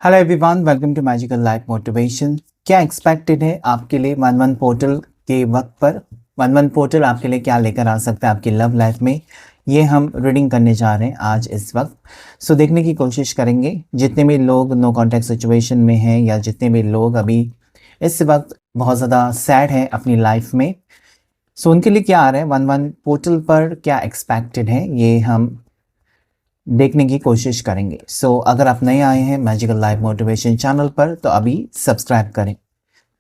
Hello everyone, welcome to magical life motivation. क्या expected है आपके लिए वन वन पोर्टल के वक्त पर? वन वन पोर्टल आपके लिए क्या लेकर आ सकता है आपकी लव लाइफ में, ये हम रीडिंग करने जा रहे हैं आज इस वक्त। सो देखने की कोशिश करेंगे जितने भी लोग नो कॉन्टैक्ट सिचुएशन में हैं या जितने भी लोग अभी इस वक्त बहुत ज़्यादा सैड हैं अपनी लाइफ में। सो उनके लिए क्या आ रहा है वन वन पोर्टल पर, क्या एक्सपेक्टेड है, ये हम देखने की कोशिश करेंगे। सो अगर आप नए आए हैं मैजिकल लाइफ मोटिवेशन चैनल पर तो अभी सब्सक्राइब करें।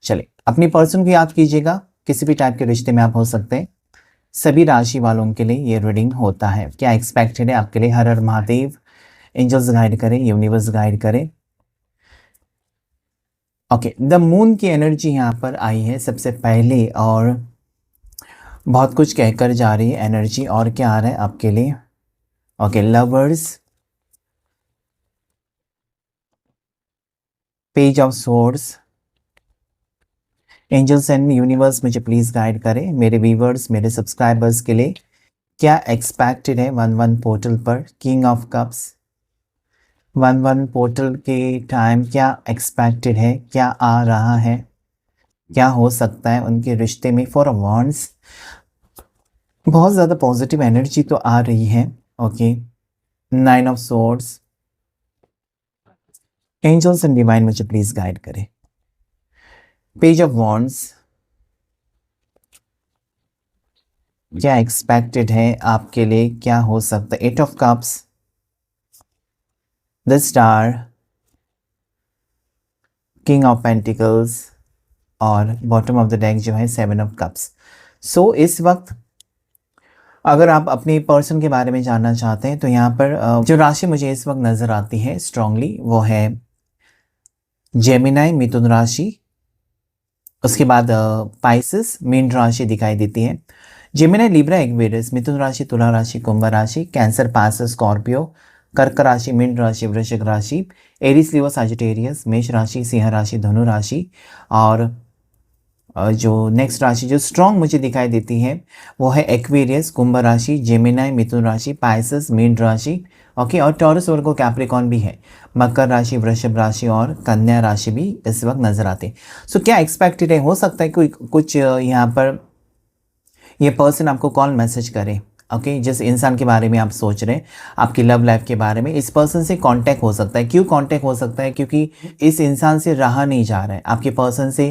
चलिए, अपनी पर्सन को याद कीजिएगा। किसी भी टाइप के रिश्ते में आप हो सकते हैं। सभी राशि वालों के लिए ये रीडिंग होता है। क्या एक्सपेक्टेड है आपके लिए? हर हर महादेव, एंजल्स गाइड करें, यूनिवर्स गाइड करें। ओके, द मून की एनर्जी यहाँ पर आई है सबसे पहले और बहुत कुछ कहकर जा रही है एनर्जी। और क्या आ रहा है आपके लिए? Okay, lovers, page of swords, angels and universe मुझे प्लीज़ गाइड करें। मेरे व्यूवर्स, मेरे सब्सक्राइबर्स के लिए क्या एक्सपेक्टेड है वन वन पोर्टल पर? King of cups, one one portal के टाइम क्या एक्सपेक्टेड है, क्या आ रहा है, क्या हो सकता है उनके रिश्ते में? फॉर वॉन्ड्स, बहुत ज़्यादा पॉजिटिव एनर्जी तो आ रही है। Okay, nine of swords, angels and divine मुझे प्लीज़ गाइड करें। पेज ऑफ वॉन्ड्स, क्या एक्सपेक्टेड है आपके लिए, क्या हो सकता है? Eight of cups, the star, king of pentacles और बॉटम ऑफ द डेक जो है सेवन ऑफ कप्स। सो इस वक्त अगर आप अपनी पर्सन के बारे में जानना चाहते हैं तो यहाँ पर जो राशि मुझे इस वक्त नज़र आती है स्ट्रांगली वो है जेमिनाई, मिथुन राशि। उसके बाद पाइसेस, मीन राशि दिखाई देती है। जेमिनाई, लिब्रा, एक्वेरियस, मिथुन राशि, तुला राशि, कुंभ राशि, कैंसर, पाइसेस, स्कॉर्पियो, कर्क राशि, मीन राशि, वृश्चिक राशि, एरीज, लियो, सजिटेरियस, मेष राशि, सिंह राशि, धनु राशि। और जो नेक्स्ट राशि जो स्ट्रॉन्ग मुझे दिखाई देती है वो है एक्वेरियस, कुंभ राशि, जेमिनाई, मिथुन राशि, पाइसेस, मीन राशि। ओके, और टॉरस, वर्गो, कैप्रिकॉन भी है। मकर राशि, वृषभ राशि और कन्या राशि भी इस वक्त नजर आते हैं। सो क्या एक्सपेक्टेड है? हो सकता है कोई कुछ यहाँ पर ये पर्सन आपको कॉल मैसेज करे। ओके, जिस इंसान के बारे में आप सोच रहे हैं, आपकी लव लाइफ के बारे में, इस पर्सन से कांटेक्ट हो सकता है। क्यों कांटेक्ट हो सकता है? क्योंकि इस इंसान से रहा नहीं जा रहा है, आपके पर्सन से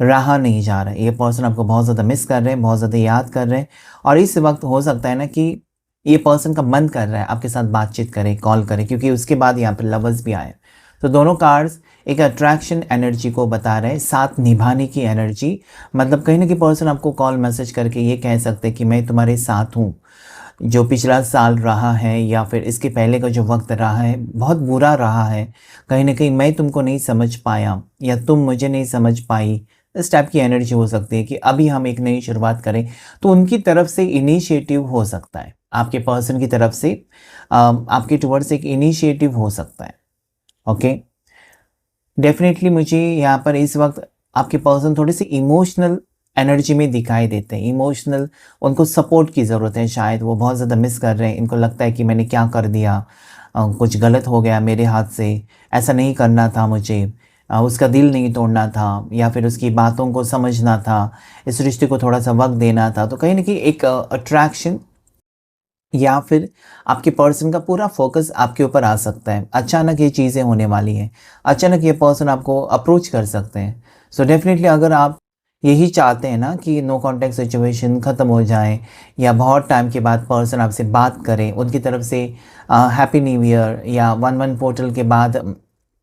रहा नहीं जा रहा है। ये पर्सन आपको बहुत ज़्यादा मिस कर रहे हैं, बहुत ज़्यादा याद कर रहे हैं। और इस वक्त हो सकता है ना कि ये पर्सन का मन कर रहा है आपके साथ बातचीत करे, कॉल करे, क्योंकि उसके बाद यहाँ पर लवर्स भी आए। तो दोनों कार्ड्स एक अट्रैक्शन एनर्जी को बता रहे हैं, साथ निभाने की एनर्जी। मतलब कहीं ना कहीं पर्सन आपको कॉल मैसेज करके ये कह सकते हैं कि मैं तुम्हारे साथ हूँ। जो पिछला साल रहा है या फिर इसके पहले का जो वक्त रहा है बहुत बुरा रहा है, कहीं ना कहीं मैं तुमको नहीं समझ पाया या तुम मुझे नहीं समझ पाई, इस टाइप की एनर्जी हो सकती है कि अभी हम एक नई शुरुआत करें। तो उनकी तरफ से इनिशिएटिव हो सकता है, आपके पर्सन की तरफ से आपके टुवर्ड्स एक इनिशिएटिव हो सकता है। ओके, डेफिनेटली मुझे यहाँ पर इस वक्त आपके पर्सन थोड़े से इमोशनल एनर्जी में दिखाई देते हैं। इमोशनल, उनको सपोर्ट की ज़रूरत है। शायद वो बहुत ज़्यादा मिस कर रहे हैं। इनको लगता है कि मैंने क्या कर दिया, कुछ गलत हो गया मेरे हाथ से, ऐसा नहीं करना था मुझे, उसका दिल नहीं तोड़ना था या फिर उसकी बातों को समझना था, इस रिश्ते को थोड़ा सा वक्त देना था। तो कहीं ना कहीं एक अट्रैक्शन या फिर आपके पर्सन का पूरा फोकस आपके ऊपर आ सकता है। अचानक ये चीज़ें होने वाली हैं, अचानक ये पर्सन आपको अप्रोच कर सकते हैं। सो डेफिनेटली अगर आप यही चाहते हैं ना कि नो कॉन्टैक्ट सिचुएशन ख़त्म हो जाए या बहुत टाइम के बाद पर्सन आपसे बात करें, उनकी तरफ से हैप्पी न्यू ईयर या वन वन पोर्टल के बाद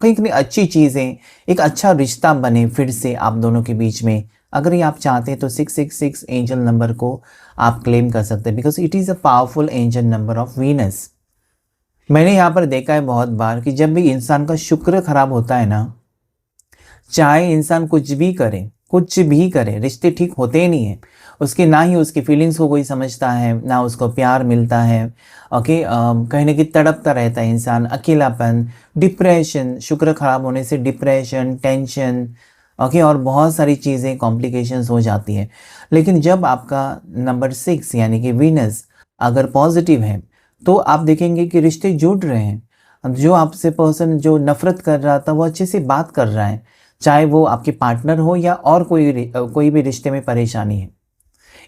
कहीं कहीं अच्छी चीज़ें, एक अच्छा रिश्ता बने फिर से आप दोनों के बीच में, अगर ये आप चाहते हैं तो 666 एंजल नंबर को आप क्लेम कर सकते हैं, because it is a powerful angel number of Venus. मैंने यहाँ पर देखा है बहुत बार कि जब भी इंसान का शुक्र खराब होता है ना, चाहे इंसान कुछ भी करे, रिश्ते ठीक होते ही नहीं है उसके। ना ही उसकी फीलिंग्स को कोई समझता है, ना उसको प्यार मिलता है। ओके, कहीं ना कहीं तड़पता रहता है इंसान, अकेलापन, डिप्रेशन, शुक्र खराब होने से डिप्रेशन, टेंशन, ओके, और बहुत सारी चीज़ें कॉम्प्लिकेशंस हो जाती हैं। लेकिन जब आपका नंबर 6 यानी कि वीनस अगर पॉजिटिव है तो आप देखेंगे कि रिश्ते जुड़ रहे हैं। जो आपसे पर्सन जो नफरत कर रहा था वो अच्छे से बात कर रहा है, चाहे वो आपके पार्टनर हो या और कोई भी रिश्ते में परेशानी है।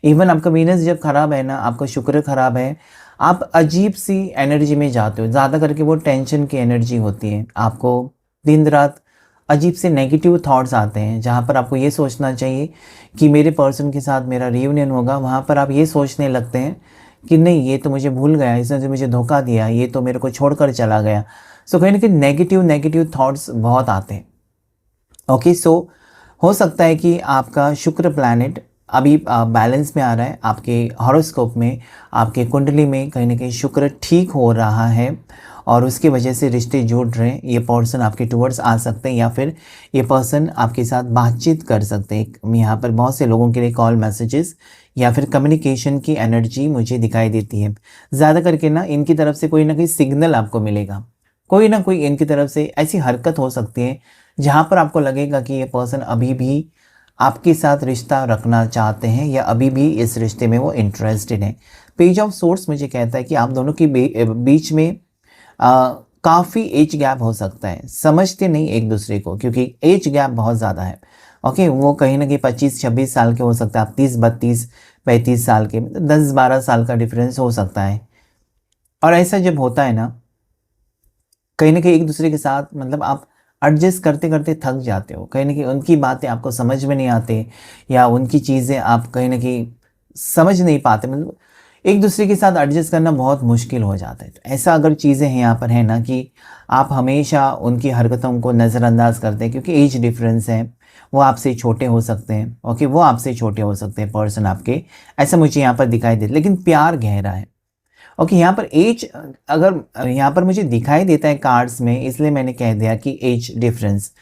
इवन आपका वीनस जब खराब है ना, आपका शुक्र खराब है, आप अजीब सी एनर्जी में जाते हो, ज़्यादा करके वो टेंशन की एनर्जी होती है। आपको दिन रात अजीब से नेगेटिव थॉट्स आते हैं, जहाँ पर आपको ये सोचना चाहिए कि मेरे पर्सन के साथ मेरा रियूनियन होगा, वहाँ पर आप ये सोचने लगते हैं कि नहीं, ये तो मुझे भूल गया, इसने तो मुझे धोखा दिया, ये तो मेरे को छोड़कर चला गया। सो कहीं ना कहीं नेगेटिव थॉट्स बहुत आते हैं। ओके, सो हो सकता है कि आपका शुक्र प्लैनेट अभी बैलेंस में आ रहा है, आपके हॉरोस्कोप में, आपके कुंडली में कहीं ना कहीं शुक्र ठीक हो रहा है और उसकी वजह से रिश्ते जुड़ रहे हैं। ये पर्सन आपके टुवर्ड्स आ सकते हैं या फिर ये पर्सन आपके साथ बातचीत कर सकते हैं। यहाँ पर बहुत से लोगों के लिए कॉल, मैसेजेस या फिर कम्युनिकेशन की एनर्जी मुझे दिखाई देती है। ज़्यादा करके ना इनकी तरफ से कोई ना कोई सिग्नल आपको मिलेगा, कोई ना कोई इनकी तरफ से ऐसी हरकत हो सकती है जहाँ पर आपको लगेगा कि ये पर्सन अभी भी आपके साथ रिश्ता रखना चाहते हैं या अभी भी इस रिश्ते में वो इंटरेस्टेड हैं। पेज ऑफ सोर्स मुझे कहता है कि आप दोनों के बीच में काफ़ी एज गैप हो सकता है, समझते नहीं एक दूसरे को, क्योंकि एज गैप बहुत ज़्यादा है। ओके, वो कहीं ना कहीं 25-26 साल के हो सकता है, आप 30-32-35 साल के, 10-12 साल का डिफरेंस हो सकता है। और ऐसा जब होता है ना, कहीं ना कहीं एक दूसरे के साथ मतलब आप एडजस्ट करते करते थक जाते हो, कहीं ना कहीं उनकी बातें आपको समझ में नहीं आते या उनकी चीज़ें आप कहीं ना कहीं समझ नहीं पाते, मतलब एक दूसरे के साथ एडजस्ट करना बहुत मुश्किल हो जाता है। तो ऐसा अगर चीज़ें हैं यहाँ पर है ना कि आप हमेशा उनकी हरकतों को नज़रअंदाज करते हैं क्योंकि एज डिफरेंस है, वो आपसे छोटे हो सकते हैं। ओके, वो आपसे छोटे हो सकते हैं पर्सन आपके, ऐसा मुझे यहाँ पर दिखाई देता है, लेकिन प्यार गहरा है। ओके, यहाँ पर एज अगर यहाँ पर मुझे दिखाई देता है कार्ड्स में, इसलिए मैंने कह दिया कि एज डिफरेंस,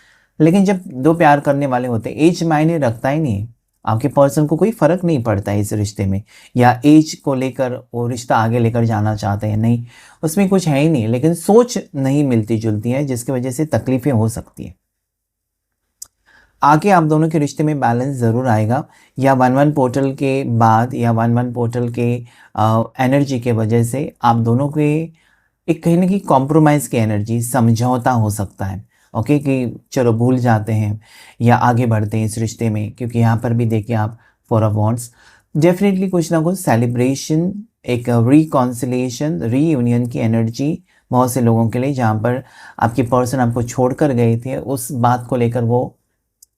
लेकिन जब दो प्यार करने वाले होते हैं एज मायने रखता ही नहीं है। आपके पर्सन को कोई फ़र्क नहीं पड़ता है इस रिश्ते में, या एज को लेकर वो रिश्ता आगे लेकर जाना चाहते हैं, नहीं, उसमें कुछ है ही नहीं, लेकिन सोच नहीं मिलती जुलती है जिसकी वजह से तकलीफ़ें हो सकती हैं। आगे आप दोनों के रिश्ते में बैलेंस ज़रूर आएगा, या 1-1 पोर्टल के बाद या 1-1 पोर्टल के एनर्जी के वजह से आप दोनों के एक कहीं ना कहीं कॉम्प्रोमाइज़ की एनर्जी, समझौता हो सकता है। ओके, कि चलो भूल जाते हैं या आगे बढ़ते हैं इस रिश्ते में, क्योंकि यहाँ पर भी देखिए आप 4 ऑफ वॉन्ड्स, डेफिनेटली कुछ ना कुछ सेलिब्रेशन, एक रिकॉन्सिलिएशन, रीयूनियन की एनर्जी बहुत से लोगों के लिए, जहाँ पर आपके पर्सन आपको छोड़कर गए थे, उस बात को लेकर वो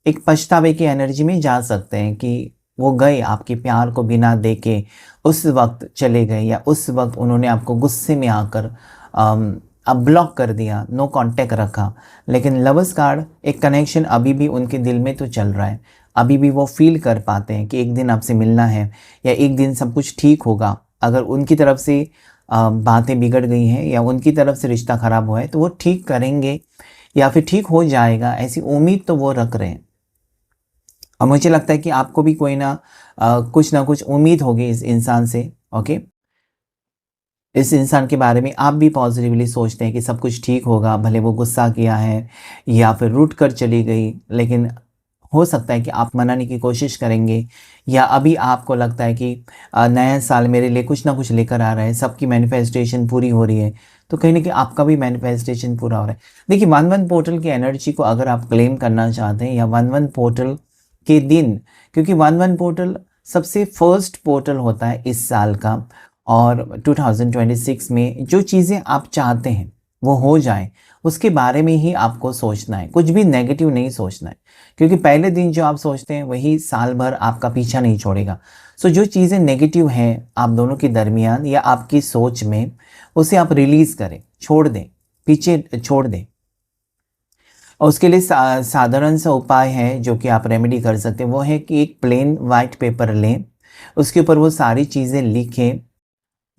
एक पछतावे की एनर्जी में जा सकते हैं कि वो गए, आपके प्यार को बिना देखे उस वक्त चले गए, या उस वक्त उन्होंने आपको गुस्से में आकर अब ब्लॉक कर दिया, नो कांटेक्ट रखा। लेकिन लवर्स कार्ड, एक कनेक्शन अभी भी उनके दिल में तो चल रहा है, अभी भी वो फील कर पाते हैं कि एक दिन आपसे मिलना है या एक दिन सब कुछ ठीक होगा। अगर उनकी तरफ से बातें बिगड़ गई हैं या उनकी तरफ से रिश्ता ख़राब हुआ है तो वो ठीक करेंगे या फिर ठीक हो जाएगा, ऐसी उम्मीद तो वो रख रहे हैं। और मुझे लगता है कि आपको भी कोई ना कुछ ना कुछ उम्मीद होगी इस इंसान से। ओके, इस इंसान के बारे में आप भी पॉजिटिवली सोचते हैं कि सब कुछ ठीक होगा, भले वो गुस्सा किया है या फिर रूठ कर चली गई, लेकिन हो सकता है कि आप मनाने की कोशिश करेंगे, या अभी आपको लगता है कि नया साल मेरे लिए कुछ ना कुछ लेकर आ रहा है, सबकी मैनिफेस्टेशन पूरी हो रही है, तो कहीं ना कहीं आपका भी मैनिफेस्टेशन पूरा हो रहा है। देखिए, 1-1 पोर्टल की एनर्जी को अगर आप क्लेम करना चाहते हैं, या 1-1 पोर्टल के दिन, क्योंकि 1-1 पोर्टल सबसे फर्स्ट पोर्टल होता है इस साल का, और 2026 में जो चीज़ें आप चाहते हैं वो हो जाए, उसके बारे में ही आपको सोचना है, कुछ भी नेगेटिव नहीं सोचना है, क्योंकि पहले दिन जो आप सोचते हैं वही साल भर आपका पीछा नहीं छोड़ेगा। सो जो चीज़ें नेगेटिव हैं आप दोनों के दरमियान या आपकी सोच में, उसे आप रिलीज़ करें, छोड़ दें, पीछे छोड़ दें। और उसके लिए साधारण सा उपाय है जो कि आप रेमेडी कर सकते हैं, वो है कि एक प्लेन वाइट पेपर लें, उसके ऊपर वो सारी चीज़ें लिखें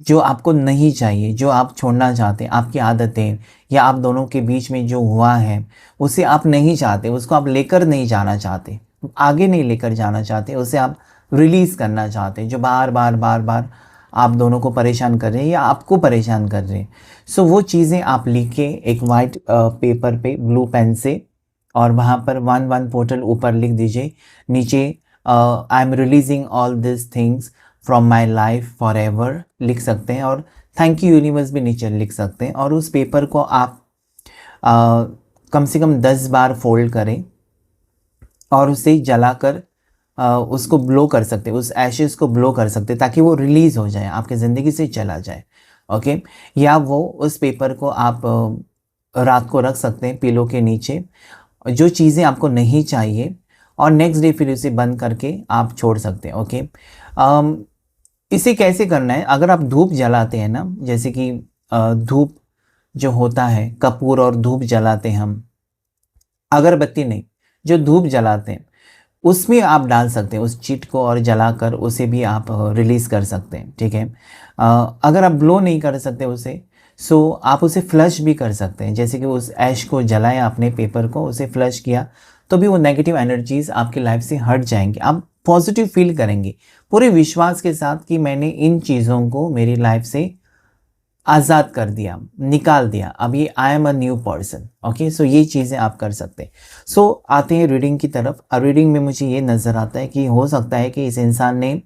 जो आपको नहीं चाहिए, जो आप छोड़ना चाहते हैं, आपकी आदतें या आप दोनों के बीच में जो हुआ है उसे आप नहीं चाहते, उसको आप लेकर नहीं जाना चाहते, आगे नहीं लेकर जाना चाहते, उसे आप रिलीज़ करना चाहते हैं, जो बार बार बार बार आप दोनों को परेशान कर रहे हैं या आपको परेशान कर रहे हैं। सो वो चीज़ें आप लिखें एक वाइट पेपर पे ब्लू पेन से, और वहाँ पर 1-1 पोर्टल ऊपर लिख दीजिए, नीचे I am releasing all this things from my life for ever लिख सकते हैं, और थैंक यू यूनिवर्स भी नीचे लिख सकते हैं। और उस पेपर को आप कम से कम 10 बार फोल्ड करें और उसे जलाकर उसको ब्लो कर सकते हैं, उस एशेस को ब्लो कर सकते हैं ताकि वो रिलीज़ हो जाए, आपकी ज़िंदगी से चला जाए। ओके, या वो उस पेपर को आप रात को रख सकते हैं पिलो के नीचे, जो चीज़ें आपको नहीं चाहिए, और नेक्स्ट डे फिर उसे बंद करके आप छोड़ सकते हैं। ओके, इसे कैसे करना है, अगर आप धूप जलाते हैं ना, जैसे कि धूप जो होता है, कपूर और धूप जलाते हैं हम, अगरबत्ती नहीं, जो धूप जलाते हैं उसमें आप डाल सकते हैं उस चिट को, और जलाकर उसे भी आप रिलीज़ कर सकते हैं। ठीक है, अगर आप ब्लो नहीं कर सकते उसे, सो आप उसे फ्लश भी कर सकते हैं। जैसे कि उस ऐश को जलाया आपने, पेपर को, उसे फ्लश किया, तो भी वो नेगेटिव एनर्जीज़ आपकी लाइफ से हट जाएंगी, आप पॉजिटिव फील करेंगे पूरे विश्वास के साथ कि मैंने इन चीज़ों को मेरी लाइफ से आज़ाद कर दिया, निकाल दिया, अभी I am a new person. Okay, so ये चीज़ें आप कर सकते हैं। सो आते हैं रीडिंग की तरफ। रीडिंग में मुझे ये नज़र आता है कि हो सकता है कि इस इंसान ने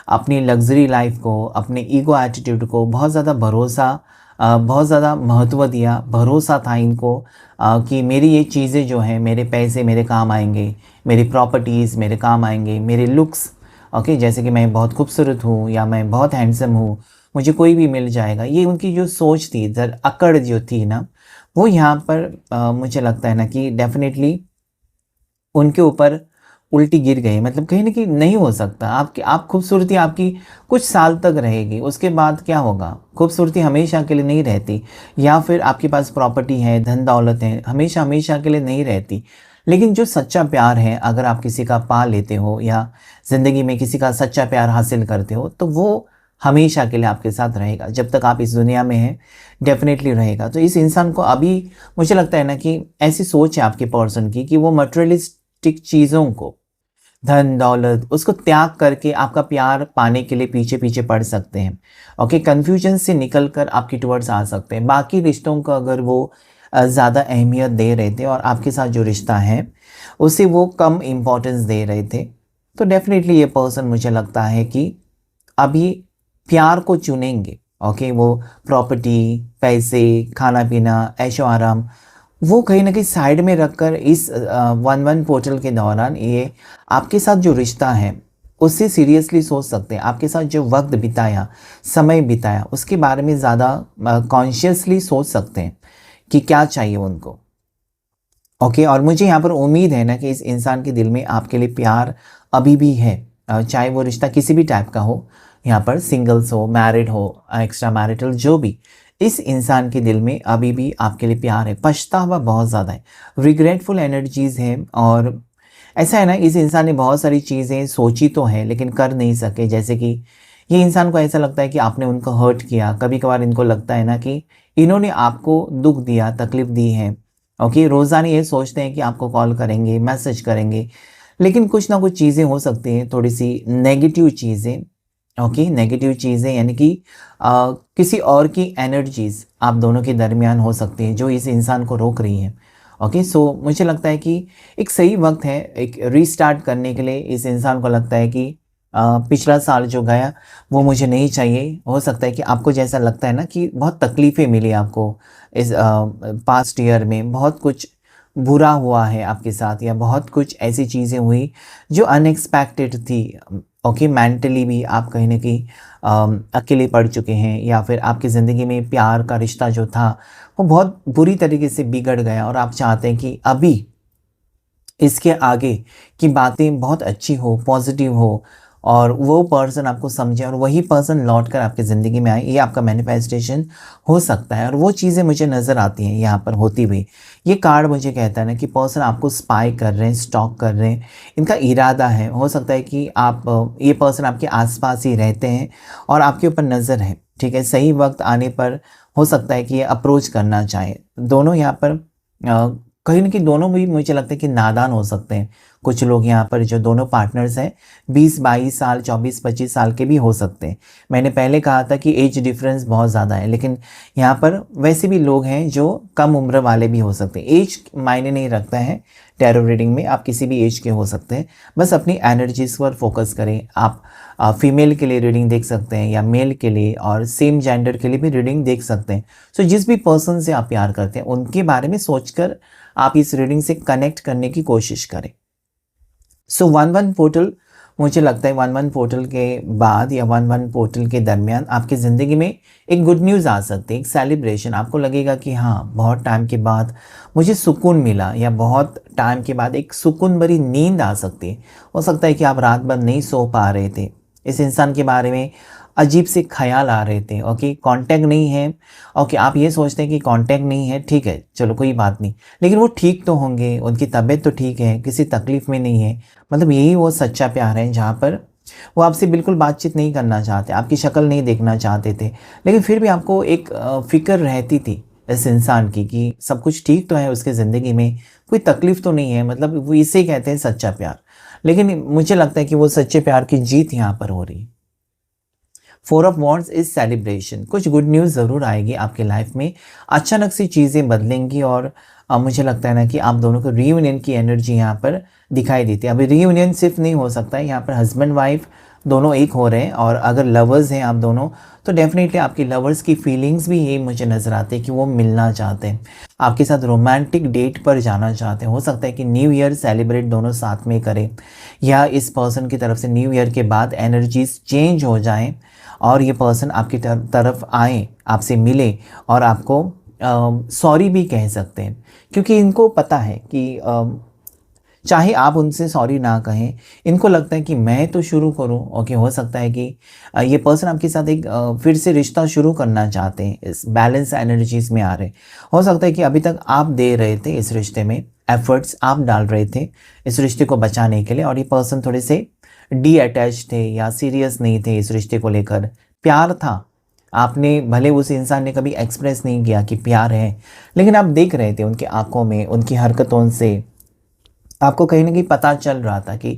अपनी लग्जरी लाइफ को, अपने ईगो एटीट्यूड को बहुत ज़्यादा भरोसा, बहुत ज़्यादा महत्व दिया, भरोसा था इनको कि मेरी ये चीज़ें जो हैं, मेरे पैसे मेरे काम आएंगे, मेरी प्रॉपर्टीज़ मेरे काम आएंगे, मेरे लुक्स, ओके, जैसे कि मैं बहुत खूबसूरत हूँ या मैं बहुत हैंडसम हूँ, मुझे कोई भी मिल जाएगा। ये उनकी जो सोच थी, अकड़ जो थी ना, वो यहाँ पर मुझे लगता है ना कि डेफिनेटली उनके ऊपर उल्टी गिर गई। मतलब कहीं ना कहीं नहीं हो सकता, आप खूबसूरती आपकी कुछ साल तक रहेगी, उसके बाद क्या होगा? खूबसूरती हमेशा के लिए नहीं रहती, या फिर आपके पास प्रॉपर्टी है, धन दौलत है, हमेशा हमेशा के लिए नहीं रहती। लेकिन जो सच्चा प्यार है, अगर आप किसी का पा लेते हो या ज़िंदगी में किसी का सच्चा प्यार हासिल करते हो, तो वो हमेशा के लिए आपके साथ रहेगा, जब तक आप इस दुनिया में हैं डेफिनेटली रहेगा। तो इस इंसान को अभी मुझे लगता है ना कि ऐसी सोच है आपके पर्सन की कि वो मटेरियलिस्टिक चीज़ों को, धन दौलत, उसको त्याग करके आपका प्यार पाने के लिए पीछे पीछे पड़ सकते हैं। ओके, कन्फ्यूजन से निकल कर आपकी टुवर्ड्स आ सकते हैं। बाकी रिश्तों को अगर वो ज़्यादा अहमियत दे रहे थे और आपके साथ जो रिश्ता है उसे वो कम इम्पोर्टेंस दे रहे थे, तो डेफिनेटली ये पर्सन मुझे लगता है कि अभी प्यार को चुनेंगे। ओके, वो प्रॉपर्टी, पैसे, खाना पीना, ऐशो आराम, वो कहीं ना कहीं साइड में रखकर इस 1-1 पोर्टल के दौरान ये आपके साथ जो रिश्ता है उससे सीरियसली सोच सकते हैं। आपके साथ जो वक्त बिताया, समय बिताया, उसके बारे में ज़्यादा कॉन्शियसली सोच सकते हैं कि क्या चाहिए उनको। ओके, और मुझे यहाँ पर उम्मीद है ना कि इस इंसान के दिल में आपके लिए प्यार अभी भी है, चाहे वो रिश्ता किसी भी टाइप का हो, यहाँ पर सिंगल्स हो, मैरिड हो, एक्स्ट्रा मैरिटल, जो भी, इस इंसान के दिल में अभी भी आपके लिए प्यार है। पछतावा बहुत ज़्यादा है, रिग्रेटफुल एनर्जीज़ हैं, और ऐसा है ना, इस इंसान ने बहुत सारी चीज़ें सोची तो है लेकिन कर नहीं सके। जैसे कि ये इंसान को ऐसा लगता है कि आपने उनको हर्ट किया, कभी कभार इनको लगता है ना कि इन्होंने आपको दुख दिया, तकलीफ़ दी है। ओके, रोज़ाना ये सोचते हैं कि आपको कॉल करेंगे, मैसेज करेंगे, लेकिन कुछ ना कुछ चीज़ें हो सकती हैं, थोड़ी सी नेगेटिव चीज़ें। ओके, नेगेटिव चीज़ें यानी कि किसी और की एनर्जीज़ आप दोनों के दरमियान हो सकती हैं जो इस इंसान को रोक रही हैं। ओके, सो मुझे लगता है कि एक सही वक्त है एक रीस्टार्ट करने के लिए। इस इंसान को लगता है कि पिछला साल जो गया वो मुझे नहीं चाहिए। हो सकता है कि आपको जैसा लगता है ना कि बहुत तकलीफ़ें मिली आपको इस पास्ट ईयर में, बहुत कुछ बुरा हुआ है आपके साथ, या बहुत कुछ ऐसी चीज़ें हुई जो अनएक्सपेक्टेड थी। ओके, मेंटली भी आप कहीं ना कहीं अकेले पड़ चुके हैं, या फिर आपकी ज़िंदगी में प्यार का रिश्ता जो था वो बहुत बुरी तरीके से बिगड़ गया, और आप चाहते हैं कि अभी इसके आगे की बातें बहुत अच्छी हो, पॉजिटिव हो, और वो पर्सन आपको समझे और वही पर्सन लौट कर आपकी ज़िंदगी में आए। ये आपका मैनिफेस्टेशन हो सकता है, और वो चीज़ें मुझे नज़र आती हैं यहाँ पर होती हुई। ये कार्ड मुझे कहता है ना कि पर्सन आपको स्पाई कर रहे हैं, स्टॉक कर रहे हैं, इनका इरादा है। हो सकता है कि आप ये पर्सन आपके आसपास ही रहते हैं और आपके ऊपर नज़र है। ठीक है, सही वक्त आने पर हो सकता है कि ये अप्रोच करना चाहे। दोनों यहाँ पर कहीं ना कहीं दोनों भी मुझे लगता है कि नादान हो सकते हैं, कुछ लोग यहाँ पर जो दोनों पार्टनर्स हैं 20-22 साल 24-25 साल के भी हो सकते हैं। मैंने पहले कहा था कि एज डिफरेंस बहुत ज़्यादा है, लेकिन यहाँ पर वैसे भी लोग हैं जो कम उम्र वाले भी हो सकते हैं। एज मायने नहीं रखता है टैरो रीडिंग में, आप किसी भी एज के हो सकते हैं। बस अपनी एनर्जीज पर फोकस करें। आप फीमेल के लिए रीडिंग देख सकते हैं या मेल के लिए, और सेम जेंडर के लिए भी रीडिंग देख सकते हैं। सो जिस भी पर्सन से आप प्यार करते हैं उनके बारे में सोचकर आप इस रीडिंग से कनेक्ट करने की कोशिश करें। सो 1-1 पोर्टल, मुझे लगता है 1-1 पोर्टल के बाद या 1-1 पोर्टल के दरमियान आपकी ज़िंदगी में एक गुड न्यूज़ आ सकती है, एक सेलिब्रेशन। आपको लगेगा कि हाँ, बहुत टाइम के बाद मुझे सुकून मिला, या बहुत टाइम के बाद एक सुकून भरी नींद आ सकती है। हो सकता है कि आप रात भर नहीं सो पा रहे थे, इस इंसान के बारे में अजीब से ख्याल आ रहे थे। ओके, कांटेक्ट नहीं है। ओके, आप ये सोचते हैं कि कांटेक्ट नहीं है, ठीक है, चलो कोई बात नहीं, लेकिन वो ठीक तो होंगे, उनकी तबीयत तो ठीक है, किसी तकलीफ़ में नहीं है। मतलब यही वो सच्चा प्यार है जहाँ पर वो आपसे बिल्कुल बातचीत नहीं करना चाहते, आपकी शक्ल नहीं देखना चाहते थे, लेकिन फिर भी आपको एक फ़िक्र रहती थी इस इंसान की कि सब कुछ ठीक तो है उसके ज़िंदगी में, कोई तकलीफ़ तो नहीं है। मतलब वो इसे कहते हैं सच्चा प्यार। लेकिन मुझे लगता है कि वो सच्चे प्यार की जीत यहाँ पर हो रही है। 4 ऑफ वॉन्ड्स इज सेलिब्रेशन। कुछ गुड न्यूज़ ज़रूर आएगी आपकी लाइफ में, अचानक सी चीज़ें बदलेंगी, और मुझे लगता है ना कि आप दोनों को रीयूनियन की एनर्जी यहाँ पर दिखाई देती है। अभी रीयूनियन सिर्फ नहीं हो सकता है, यहाँ पर हस्बैंड वाइफ दोनों एक हो रहे हैं, और अगर लवर्स हैं आप दोनों तो डेफिनेटली आपकी लवर्स की फीलिंग्स भी ये मुझे नज़र आते हैं कि वो मिलना चाहते हैं, आपके साथ रोमांटिक डेट पर जाना चाहते हैं। हो सकता है कि न्यू ईयर सेलिब्रेट दोनों साथ में करें, या इस पर्सन की तरफ से न्यू ईयर के बाद एनर्जीज चेंज हो जाएं और ये पर्सन आपकी तरफ आए, आपसे मिले, और आपको सॉरी भी कह सकते हैं, क्योंकि इनको पता है कि चाहे आप उनसे सॉरी ना कहें, इनको लगता है कि मैं तो शुरू करूं। ओके, हो सकता है कि ये पर्सन आपके साथ एक फिर से रिश्ता शुरू करना चाहते हैं, इस बैलेंस एनर्जीज में आ रहे। हो सकता है कि अभी तक आप दे रहे थे इस रिश्ते में, एफर्ट्स आप डाल रहे थे इस रिश्ते को बचाने के लिए, और ये पर्सन थोड़े से डी अटैच थे या सीरियस नहीं थे इस रिश्ते को लेकर। प्यार था, आपने भले उस इंसान ने कभी एक्सप्रेस नहीं किया कि प्यार है, लेकिन आप देख रहे थे उनकी आंखों में, उनकी हरकतों से आपको कहीं ना कहीं पता चल रहा था कि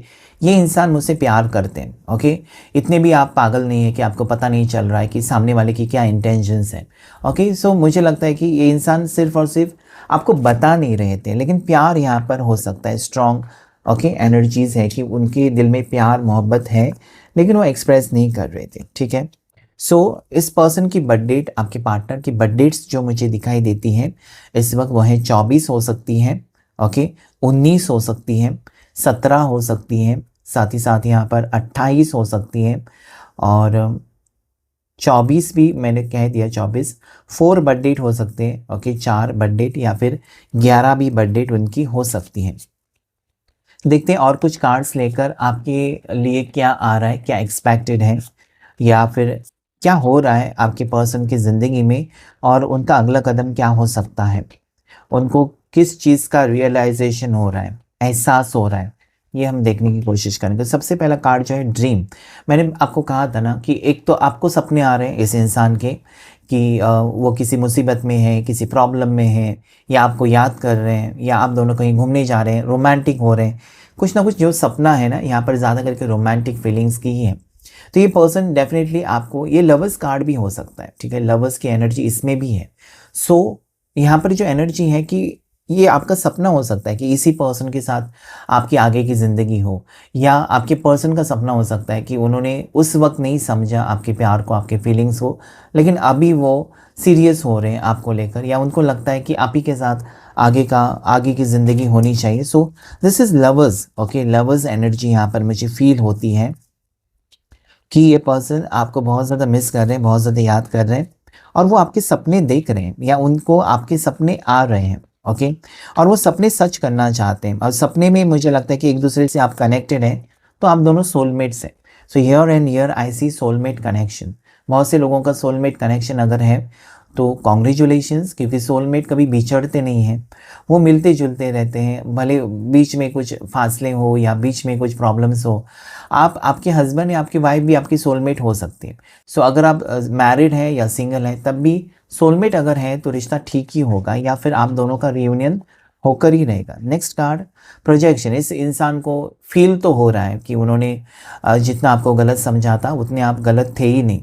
ये इंसान मुझसे प्यार करते हैं। ओके, इतने भी आप पागल नहीं है कि आपको पता नहीं चल रहा है कि सामने वाले की क्या इंटेंशंस हैं। ओके, सो मुझे लगता है कि ये इंसान सिर्फ और सिर्फ आपको बता नहीं रहे थे, लेकिन प्यार यहाँ पर हो सकता है स्ट्रॉन्ग। ओके, एनर्जीज है कि उनके दिल में प्यार मोहब्बत है, लेकिन वो एक्सप्रेस नहीं कर रहे थे। ठीक है, सो इस पर्सन की बर्थ डेट, आपके पार्टनर की बर्थ डेट्स जो मुझे दिखाई देती हैं इस वक्त, वो है 24 हो सकती हैं, ओके, 19 हो सकती हैं, 17 हो सकती हैं, साथ ही साथ यहाँ पर 28 हो सकती हैं, और 24 भी मैंने कह दिया। 24 4 बर्थ डेट हो सकते हैं। ओके, 4 बर्थ डेट या फिर 11 भी बर्थ डेट उनकी हो सकती हैं। देखते हैं और कुछ कार्ड्स लेकर आपके लिए क्या आ रहा है, क्या एक्सपेक्टेड है, या फिर क्या हो रहा है आपके पर्सन की ज़िंदगी में, और उनका अगला कदम क्या हो सकता है, उनको किस चीज़ का रियलाइजेशन हो रहा है, एहसास हो रहा है, ये हम देखने की कोशिश करेंगे। तो सबसे पहला कार्ड जो है ड्रीम। मैंने आपको कहा था ना कि एक तो आपको सपने आ रहे हैं इस इंसान के कि वो किसी मुसीबत में है, किसी प्रॉब्लम में है, या आपको याद कर रहे हैं, या आप दोनों कहीं घूमने जा रहे हैं, रोमांटिक हो रहे हैं, कुछ ना कुछ जो सपना है ना, यहाँ पर ज़्यादा करके रोमांटिक फीलिंग्स की ही है। तो ये पर्सन डेफिनेटली आपको, ये लवर्स कार्ड भी हो सकता है, ठीक है, लवर्स की एनर्जी इसमें भी है। सो यहाँ पर जो एनर्जी है कि ये आपका सपना हो सकता है कि इसी पर्सन के साथ आपकी आगे की ज़िंदगी हो, या आपके पर्सन का सपना हो सकता है कि उन्होंने उस वक्त नहीं समझा आपके प्यार को, आपके फीलिंग्स को, लेकिन अभी वो सीरियस हो रहे हैं आपको लेकर, या उनको लगता है कि आप ही के साथ आगे की ज़िंदगी होनी चाहिए। So this is lovers. Okay, lovers energy यहाँ पर मुझे फील होती है कि ये पर्सन आपको बहुत ज़्यादा मिस कर रहे हैं, बहुत ज़्यादा याद कर रहे हैं, और वो आपके सपने देख रहे हैं, या उनको आपके सपने आ रहे हैं। ओके, और वो सपने सच करना चाहते हैं, और सपने में मुझे लगता है कि एक दूसरे से आप कनेक्टेड हैं, तो आप दोनों सोलमेट्स हैं। So here and here I see soulmate connection. बहुत से लोगों का सोलमेट कनेक्शन अगर है तो कॉन्ग्रेचुलेशंस, क्योंकि सोलमेट कभी बिछड़ते नहीं हैं, वो मिलते जुलते रहते हैं, भले बीच में कुछ फासले हो या बीच में कुछ प्रॉब्लम्स हो। आपके हस्बैंड या आपकी वाइफ भी आपकी सोलमेट हो सकती है। सो अगर आप मैरिड हैं या सिंगल हैं, तब भी सोलमेट अगर है तो रिश्ता ठीक ही होगा, या फिर आप दोनों का रियूनियन होकर ही रहेगा। Next card projection. इस इंसान को फील तो हो रहा है कि उन्होंने जितना आपको गलत समझा था उतने आप गलत थे ही नहीं,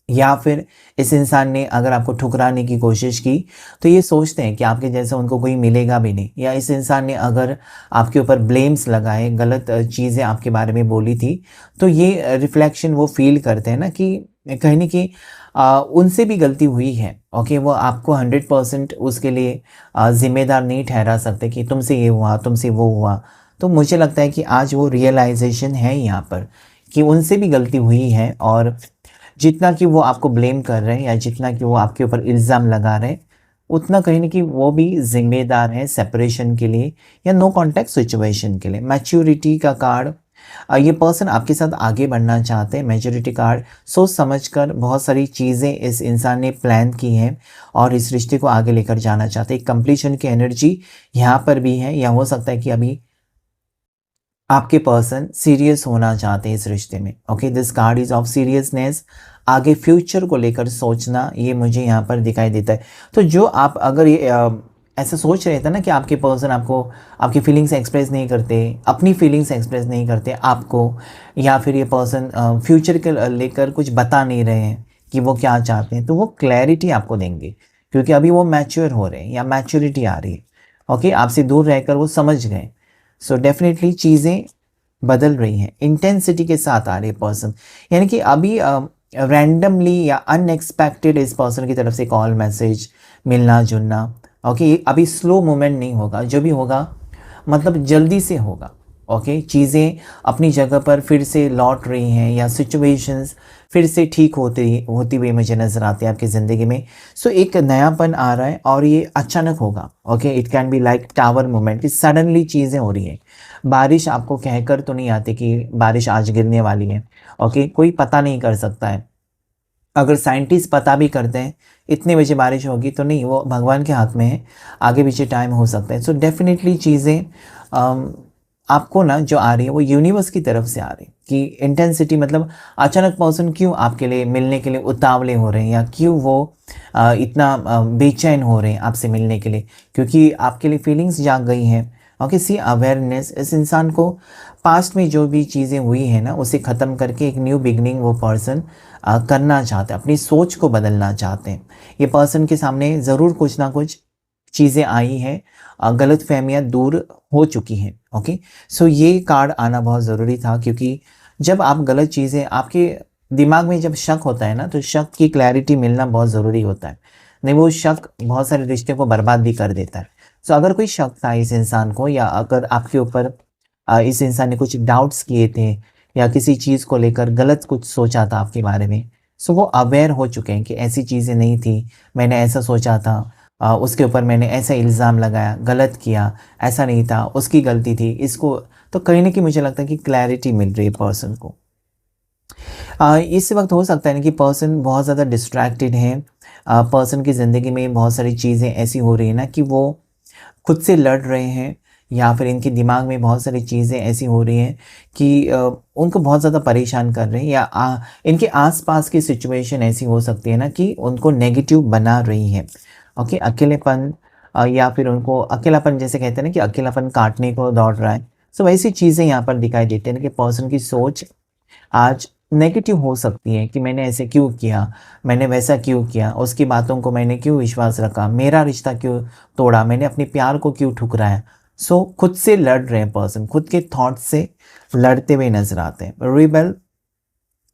या फिर इस इंसान ने अगर आपको ठुकराने की कोशिश की तो ये सोचते हैं कि आपके जैसा उनको कोई मिलेगा भी नहीं, या इस इंसान ने अगर आपके ऊपर ब्लेम्स लगाए, गलत चीज़ें आपके बारे में बोली थी, तो ये रिफ्लेक्शन वो फील करते हैं ना कि कहीं ना कहीं उनसे भी गलती हुई है। ओके, वो आपको 100% उसके लिए जिम्मेदार नहीं ठहरा सकते कि तुमसे ये हुआ, तुमसे वो हुआ। तो मुझे लगता है कि आज वो रियलाइजेशन है यहाँ पर कि उनसे भी गलती हुई है, और जितना कि वो आपको ब्लेम कर रहे हैं या जितना कि वो आपके ऊपर इल्ज़ाम लगा रहे हैं, उतना कहीं ना कहीं वो भी जिम्मेदार है सेपरेशन के लिए या नो कॉन्टैक्ट सिचुएशन के लिए। मैच्योरिटी का कार्ड, ये पर्सन आपके साथ आगे बढ़ना चाहते हैं। मैच्योरिटी कार्ड, सोच समझकर बहुत सारी चीज़ें इस इंसान ने प्लान की हैं और इस रिश्ते को आगे लेकर जाना चाहते हैं। कंप्लीशन की एनर्जी यहाँ पर भी है, या हो सकता है कि अभी आपके पर्सन सीरियस होना चाहते हैं इस रिश्ते में। Okay, this card is of seriousness. आगे फ्यूचर को लेकर सोचना, ये मुझे यहाँ पर दिखाई देता है। तो जो आप अगर ये ऐसा सोच रहे थे ना कि आपके पर्सन आपको आपकी फीलिंग्स एक्सप्रेस नहीं करते, अपनी फीलिंग्स एक्सप्रेस नहीं करते आपको, या फिर ये पर्सन फ्यूचर के लेकर कुछ बता नहीं रहे हैं कि वो क्या चाहते हैं, तो वो क्लैरिटी आपको देंगे क्योंकि अभी वो मैच्योर हो रहे हैं या मैच्योरिटी आ रही है। ओके, आपसे दूर रहकर वो समझ गए। सो डेफिनेटली चीज़ें बदल रही हैं, इंटेंसिटी के साथ आ रही है पर्सन, यानी कि अभी रैंडमली या अनएक्सपेक्टेड इस पर्सन की तरफ से कॉल, मैसेज, मिलना जुलना। ओके, अभी स्लो मूवमेंट नहीं होगा, जो भी होगा मतलब जल्दी से होगा। ओके, चीज़ें अपनी जगह पर फिर से लौट रही हैं या सिचुएशंस फिर से ठीक होती हुई मुझे नज़र आती है आपकी ज़िंदगी में। सो एक नयापन आ रहा है और ये अचानक होगा। Okay, it can be like tower moment कि सडनली चीज़ें हो रही हैं। बारिश आपको कहकर तो नहीं आती कि बारिश आज गिरने वाली है। ओके, कोई पता नहीं कर सकता है। अगर साइंटिस्ट पता भी करते हैं इतने बजे बारिश होगी, तो नहीं, वो भगवान के हाथ में है, आगे पीछे टाइम हो सकता है। सो डेफिनेटली चीज़ें आपको ना जो आ रही है वो यूनिवर्स की तरफ से आ रही है कि इंटेंसिटी, मतलब अचानक पर्सन क्यों आपके लिए मिलने के लिए उतावले हो रहे हैं, या क्यों वो इतना बेचैन हो रहे हैं आपसे मिलने के लिए, क्योंकि आपके लिए फीलिंग्स जाग गई हैं। ओके, सी अवेयरनेस, इस इंसान को पास्ट में जो भी चीज़ें हुई हैं ना उसे ख़त्म करके एक न्यू बिगनिंग वो पर्सन करना चाहते हैं, अपनी सोच को बदलना चाहते हैं। ये पर्सन के सामने ज़रूर कुछ ना कुछ चीज़ें आई हैं, गलत फहमियाँ दूर हो चुकी हैं। ओके, सो ये कार्ड आना बहुत ज़रूरी था, क्योंकि जब आप गलत चीज़ें, आपके दिमाग में जब शक होता है ना, तो शक की क्लैरिटी मिलना बहुत ज़रूरी होता है। नहीं, वो शक बहुत सारे रिश्ते को बर्बाद भी कर देता है। सो अगर कोई शक था इस इंसान को, या अगर आपके ऊपर इस इंसान ने कुछ डाउट्स किए थे या किसी चीज़ को लेकर गलत कुछ सोचा था आपके बारे में, सो वो अवेयर हो चुके हैं कि ऐसी चीज़ें नहीं थी, मैंने ऐसा सोचा था, उसके ऊपर मैंने ऐसा इल्ज़ाम लगाया, गलत किया, ऐसा नहीं था, उसकी गलती थी, इसको। तो कहीं ना कहीं मुझे लगता है कि क्लैरिटी मिल रही है पर्सन को। इस वक्त हो सकता है ना कि पर्सन बहुत ज़्यादा डिस्ट्रैक्टेड है, पर्सन की ज़िंदगी में बहुत सारी चीज़ें ऐसी हो रही है ना कि वो खुद से लड़ रहे हैं, या फिर इनके दिमाग में बहुत सारी चीज़ें ऐसी हो रही हैं कि उनको बहुत ज़्यादा परेशान कर रहे हैं, या इनके आसपास की सिचुएशन ऐसी हो सकती है ना कि उनको नेगेटिव बना रही है। ओके, अकेलेपन, या फिर उनको अकेलापन, जैसे कहते हैं ना कि अकेलापन काटने को दौड़ रहा है। सो वैसी चीज़ें यहाँ पर दिखाई देती हैं ना कि पर्सन की सोच आज नेगेटिव हो सकती है कि मैंने ऐसे क्यों किया, मैंने वैसा क्यों किया, उसकी बातों को मैंने क्यों विश्वास रखा, मेरा रिश्ता क्यों तोड़ा, मैंने अपने प्यार को क्यों ठुकराया। सो खुद से लड़ रहे हैं पर्सन, खुद के थॉट से लड़ते हुए नजर आते हैं। रिबेल,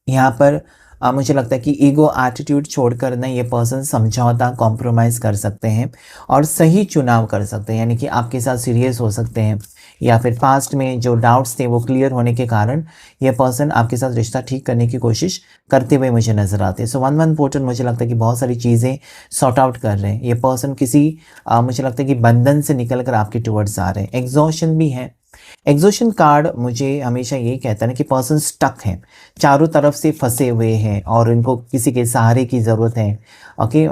यहाँ पर मुझे लगता है कि ईगो एटीट्यूड छोड़कर ना ये पर्सन समझौता, कॉम्प्रोमाइज़ कर सकते हैं और सही चुनाव कर सकते हैं, यानी कि आपके साथ सीरियस हो सकते हैं, या फिर पास्ट में जो डाउट्स थे वो क्लियर होने के कारण ये पर्सन आपके साथ रिश्ता ठीक करने की कोशिश करते हुए मुझे नज़र आते हैं। सो 1-1 पोर्टल मुझे लगता है कि बहुत सारी चीज़ें सॉर्ट आउट कर रहे हैं ये पर्सन, किसी मुझे लगता है कि बंधन से निकल कर आपके टुवर्ड्स आ रहे हैं। एग्जॉशन भी है। एग्जॉशन कार्ड मुझे हमेशा यही कहता है ना कि पर्सन स्टक है, चारों तरफ से फंसे हुए हैं और इनको किसी के सहारे की ज़रूरत है। ओके,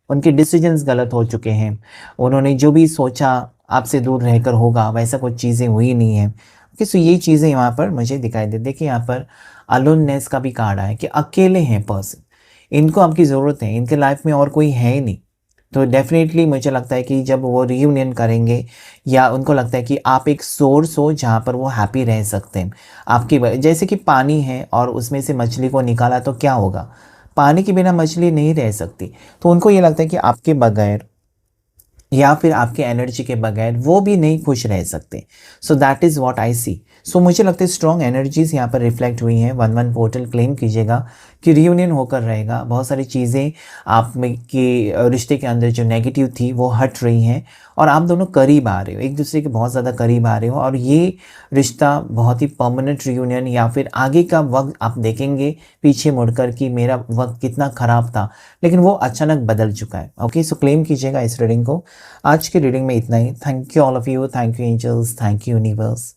उनके डिसीजंस गलत हो चुके हैं, उन्होंने जो भी सोचा आपसे दूर रहकर होगा वैसा कुछ चीज़ें हुई नहीं है। ओके, सो ये चीज़ें यहाँ पर मुझे दिखाई दे। देखिए यहाँ पर अलोननेस का भी कार्ड आया कि अकेले हैं पर्सन, इनको आपकी ज़रूरत है, इनके लाइफ में और कोई है ही नहीं। तो डेफ़िनेटली मुझे लगता है कि जब वो रियूनियन करेंगे या उनको लगता है कि आप एक सोर्स हो जहाँ पर वो हैप्पी रह सकते हैं। आपकी व जैसे कि पानी है और उसमें से मछली को निकाला तो क्या होगा? पानी के बिना मछली नहीं रह सकती। तो उनको ये लगता है कि आपके बगैर या फिर आपके एनर्जी के बगैर वो भी नहीं खुश रह सकते। So that is what I see. So मुझे लगता है स्ट्रॉन्ग एनर्जीज़ यहाँ पर रिफ्लेक्ट हुई हैं। 1-1 पोर्टल क्लेम कीजिएगा कि रियूनियन होकर रहेगा। बहुत सारी चीज़ें आप में के रिश्ते के अंदर जो नेगेटिव थी वो हट रही हैं और आप दोनों करीब आ रहे हो, एक दूसरे के बहुत ज़्यादा करीब आ रहे हो और ये रिश्ता बहुत ही परमानेंट रियूनियन या फिर आगे का वक्त आप देखेंगे पीछे मुड़कर कि मेरा वक्त कितना ख़राब था लेकिन वो अचानक बदल चुका है। ओके, सो क्लेम कीजिएगा इस रीडिंग को। आज की रीडिंग में इतना ही। Thank you all of you, thank you angels, thank you universe.